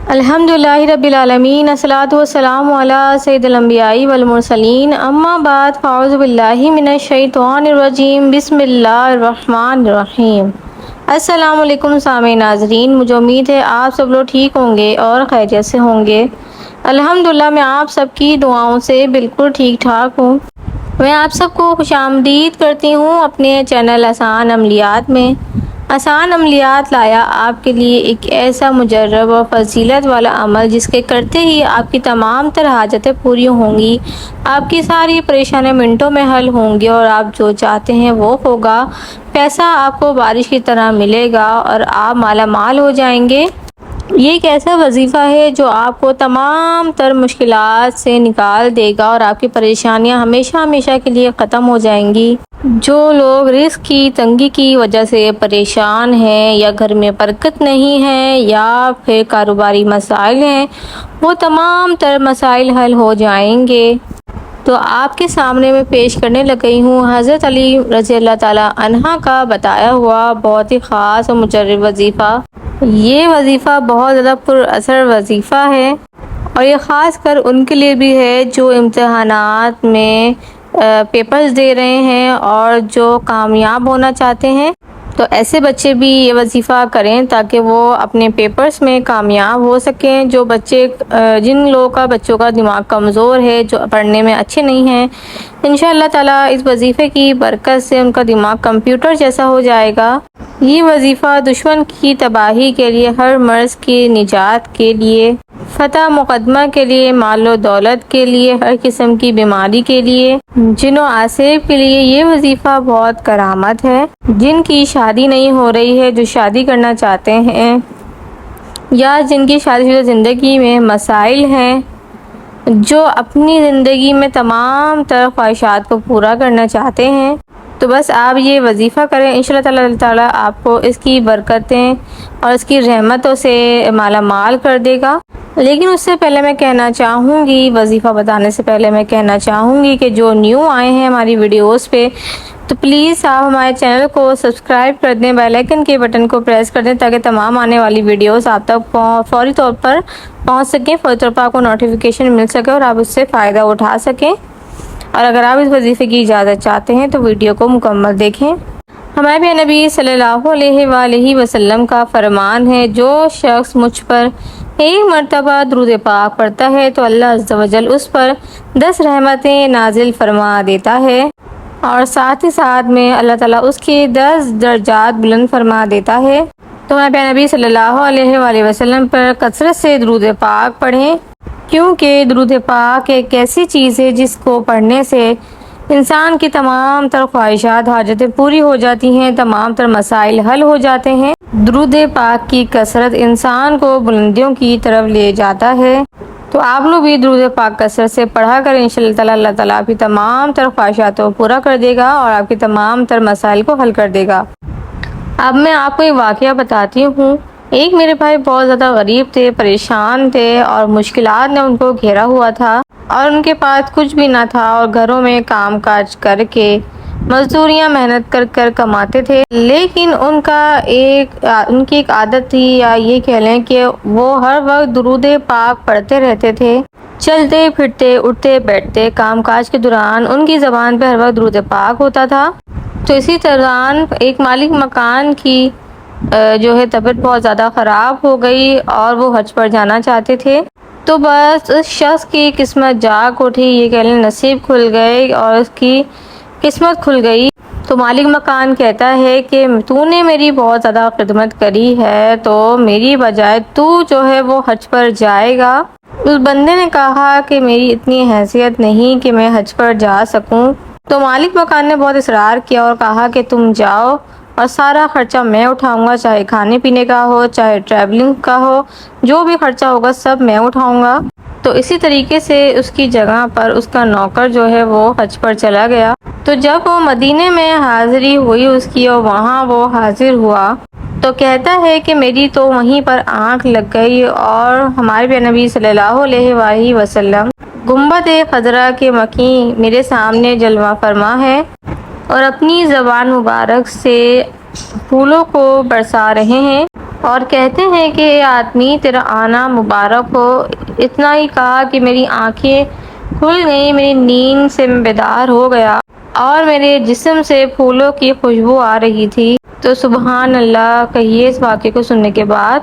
الحمدللہ رب العالمین، الصلاۃ والسلام علی سید الانبیاء والمرسلین، اما بعد، فاعوذ باللہ من الشیطان الرجیم، بسم اللہ الرحمن الرحیم۔ السلام علیکم سامعین ناظرین، مجھے امید ہے آپ سب لوگ ٹھیک ہوں گے اور خیریت سے ہوں گے۔ الحمدللہ میں آپ سب کی دعاؤں سے بالکل ٹھیک ٹھاک ہوں۔ میں آپ سب کو خوش آمدید کرتی ہوں اپنے چینل آسان عملیات میں۔ آسان عملیات لایا آپ کے لیے ایک ایسا مجرب اور فضیلت والا عمل جس کے کرتے ہی آپ کی تمام تر حاجتیں پوری ہوں گی، آپ کی ساری پریشانیاں منٹوں میں حل ہوں گی اور آپ جو چاہتے ہیں وہ ہوگا۔ پیسہ آپ کو بارش کی طرح ملے گا اور آپ مالا مال ہو جائیں گے۔ یہ ایک ایسا وظیفہ ہے جو آپ کو تمام تر مشکلات سے نکال دے گا اور آپ کی پریشانیاں ہمیشہ ہمیشہ کے لیے ختم ہو جائیں گی۔ جو لوگ رزق کی تنگی کی وجہ سے پریشان ہیں یا گھر میں برکت نہیں ہے یا پھر کاروباری مسائل ہیں، وہ تمام تر مسائل حل ہو جائیں گے۔ تو آپ کے سامنے میں پیش کرنے لگی ہوں حضرت علی رضی اللہ تعالیٰ عنہ کا بتایا ہوا بہت ہی خاص اور مجرب وظیفہ۔ یہ وظیفہ بہت زیادہ پر اثر وظیفہ ہے اور یہ خاص کر ان کے لیے بھی ہے جو امتحانات میں پیپرز دے رہے ہیں اور جو کامیاب ہونا چاہتے ہیں۔ تو ایسے بچے بھی یہ وظیفہ کریں تاکہ وہ اپنے پیپرز میں کامیاب ہو سکیں۔ جو بچے جن لوگوں کا بچوں کا دماغ کمزور ہے، جو پڑھنے میں اچھے نہیں ہیں، انشاءاللہ تعالیٰ اس وظیفے کی برکت سے ان کا دماغ کمپیوٹر جیسا ہو جائے گا۔ یہ وظیفہ دشمن کی تباہی کے لیے، ہر مرض کی نجات کے لیے، فتح مقدمہ کے لیے، مال و دولت کے لیے، ہر قسم کی بیماری کے لیے، جن و آصیب کے لیے یہ وظیفہ بہت کرامت ہے۔ جن کی شادی نہیں ہو رہی ہے، جو شادی کرنا چاہتے ہیں یا جن کی شادی شدہ زندگی میں مسائل ہیں، جو اپنی زندگی میں تمام تر خواہشات کو پورا کرنا چاہتے ہیں، تو بس آپ یہ وظیفہ کریں، انشاءاللہ تعالیٰ آپ کو اس کی برکتیں اور اس کی رحمتوں سے مالا مال کر دے گا۔ لیکن اس سے پہلے میں کہنا چاہوں گی، وظیفہ بتانے سے پہلے میں کہنا چاہوں گی کہ جو نیو آئے ہیں ہماری ویڈیوز پہ، تو پلیز آپ ہمارے چینل کو سبسکرائب کر دیں، بیل آئیکن کے بٹن کو پریس کر دیں تاکہ تمام آنے والی ویڈیوز آپ تک فوری طور پر پہنچ سکیں، فوری طور پر آپ کو نوٹیفیکیشن مل سکے اور آپ اس سے فائدہ اٹھا سکیں۔ اور اگر آپ اس وظیفے کی اجازت چاہتے ہیں تو ویڈیو کو مکمل دیکھیں۔ ہمارے پیارے نبی صلی اللہ علیہ وآلہ وسلم کا فرمان ہے، جو شخص مجھ پر ایک مرتبہ درود پاک پڑھتا ہے تو اللہ عز و جل اس پر 10 رحمتیں نازل فرما دیتا ہے اور ساتھ ہی ساتھ میں اللہ تعالیٰ اس کے 10 درجات بلند فرما دیتا ہے۔ تو ہمارے پیارے نبی صلی اللہ علیہ وآلہ وسلم پر کثرت سے درود پاک پڑھیں، کیونکہ درود پاک ایک ایسی چیز ہے جس کو پڑھنے سے انسان کی تمام تر خواہشات حاجتیں پوری ہو جاتی ہیں، تمام تر مسائل حل ہو جاتے ہیں۔ درود پاک کی کثرت انسان کو بلندیوں کی طرف لے جاتا ہے۔ تو آپ لوگ بھی درود پاک کثرت سے پڑھا کریں، انشاءاللہ تعالیٰ اللہ تعالیٰ آپ کی تمام تر خواہشات کو پورا کر دے گا اور آپ کی تمام تر مسائل کو حل کر دے گا۔ اب میں آپ کو ایک واقعہ بتاتی ہوں۔ ایک میرے بھائی بہت زیادہ غریب تھے، پریشان تھے اور مشکلات نے ان کو گھیرا ہوا تھا اور ان کے پاس کچھ بھی نہ تھا اور گھروں میں کام کاج کر کے مزدوریاں محنت کر کر کماتے تھے۔ لیکن ان کی ایک عادت تھی، یا یہ کہہ لیں کہ وہ ہر وقت درود پاک پڑھتے رہتے تھے۔ چلتے پھرتے اٹھتے بیٹھتے کام کاج کے دوران ان کی زبان پہ ہر وقت درود پاک ہوتا تھا۔ تو اسی دوران ایک مالک مکان کی جو ہے طبیعت بہت زیادہ خراب ہو گئی اور وہ حج پر جانا چاہتے تھے۔ تو بس اس شخص کی قسمت جاگ اٹھی، یہ کہہ لیں نصیب کھل گئے اور اس کی قسمت کھل گئی۔ تو مالک مکان کہتا ہے کہ تو نے میری بہت زیادہ خدمت کری ہے، تو میری بجائے تو جو ہے وہ حج پر جائے گا۔ اس بندے نے کہا کہ میری اتنی حیثیت نہیں کہ میں حج پر جا سکوں۔ تو مالک مکان نے بہت اصرار کیا اور کہا کہ تم جاؤ اور سارا خرچہ میں اٹھاؤں گا، چاہے کھانے پینے کا ہو، چاہے ٹریولنگ کا ہو، جو بھی خرچہ ہوگا سب میں اٹھاؤں گا۔ تو اسی طریقے سے اس کی جگہ پر اس کا نوکر جو ہے وہ حج پر چلا گیا۔ تو جب وہ مدینے میں حاضری ہوئی اس کی اور وہاں وہ حاضر ہوا، تو کہتا ہے کہ میری تو وہیں پر آنکھ لگ گئی اور ہمارے پیارے نبی صلی اللہ علیہ وآلہ وسلم گنبد خضرا کے مکین میرے سامنے جلوہ فرما ہے اور اپنی زبان مبارک سے پھولوں کو برسا رہے ہیں۔ اور کہتے ہیں کہ اے آدمی تیرا آنا مبارک ہو۔ اتنا ہی کہا کہ میری آنکھیں کھل گئیں، میری نیند سے میں بیدار ہو گیا اور میرے جسم سے پھولوں کی خوشبو آ رہی تھی۔ تو سبحان اللہ کہیے اس واقعے کو سننے کے بعد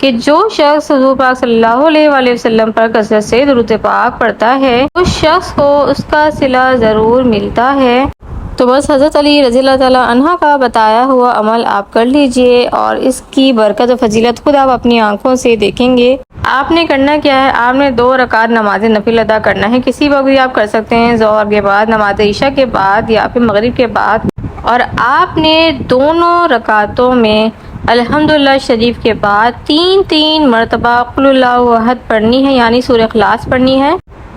کہ جو شخص حضور پاک صلی اللہ علیہ وآلہ وسلم پر کثرت سے درود پاک پڑھتا ہے اس شخص کو اس کا صلہ ضرور ملتا ہے۔ تو بس حضرت علی رضی اللہ تعالیٰ عنہ کا بتایا ہوا عمل آپ کر لیجئے اور اس کی برکت و فضیلت خود آپ اپنی آنکھوں سے دیکھیں گے۔ آپ نے کرنا کیا ہے، آپ نے 2 رکعت نماز نفل ادا کرنا ہے، کسی وقت بھی آپ کر سکتے ہیں، ظہر کے بعد، نماز عشاء کے بعد یا پھر مغرب کے بعد، اور آپ نے دونوں رکعتوں میں الحمدللہ شریف کے بعد 3 مرتبہ قل اللہ احد پڑھنی ہے، یعنی سورہ اخلاص پڑھنی ہے۔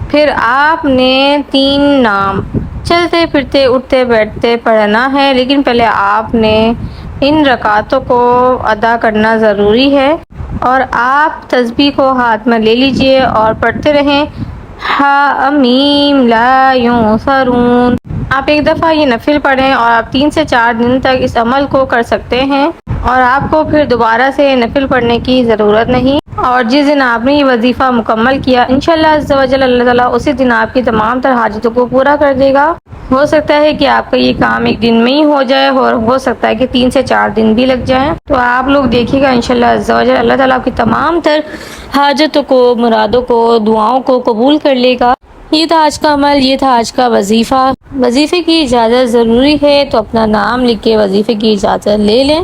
پھر آپ نے 3 نام چلتے پھرتے اٹھتے بیٹھتے پڑھنا ہے، لیکن پہلے آپ نے ان رکعتوں کو ادا کرنا ضروری ہے۔ اور آپ تسبیح کو ہاتھ میں لے لیجئے اور پڑھتے رہیں حامیم لا ینصرون۔ آپ ایک دفعہ یہ نفل پڑھیں اور آپ 3 سے 4 دن تک اس عمل کو کر سکتے ہیں، اور آپ کو پھر دوبارہ سے نفل پڑھنے کی ضرورت نہیں۔ اور جس دن آپ نے یہ وظیفہ مکمل کیا انشاءاللہ عز و جل اللہ تعالیٰ اسی دن آپ کی تمام تر حاجتوں کو پورا کر دے گا۔ ہو سکتا ہے کہ آپ کا یہ کام ایک دن میں ہی ہو جائے اور ہو سکتا ہے کہ 3 سے 4 دن بھی لگ جائیں۔ تو آپ لوگ دیکھیے گا انشاءاللہ عز و جل اللہ تعالیٰ آپ کی تمام تر حاجتوں کو، مرادوں کو، دعاؤں کو قبول کر لے گا۔ یہ تھا آج کا عمل، یہ تھا آج کا وظیفہ۔ وظیفے کی اجازت ضروری ہے تو اپنا نام لکھ کے وظیفے کی اجازت لے لیں۔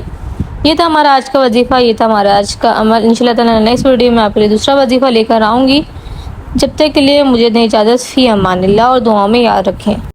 یہ تھا ہمارا آج کا وظیفہ، یہ تھا ہمارا آج کا عمل۔ انشاءاللہ تعالیٰ نیکسٹ ویڈیو میں آپ کے لیے دوسرا وظیفہ لے کر آؤں گی۔ جب تک کے لیے مجھے دیں اجازت، فی امان اللہ، اور دعاؤں میں یاد رکھیں۔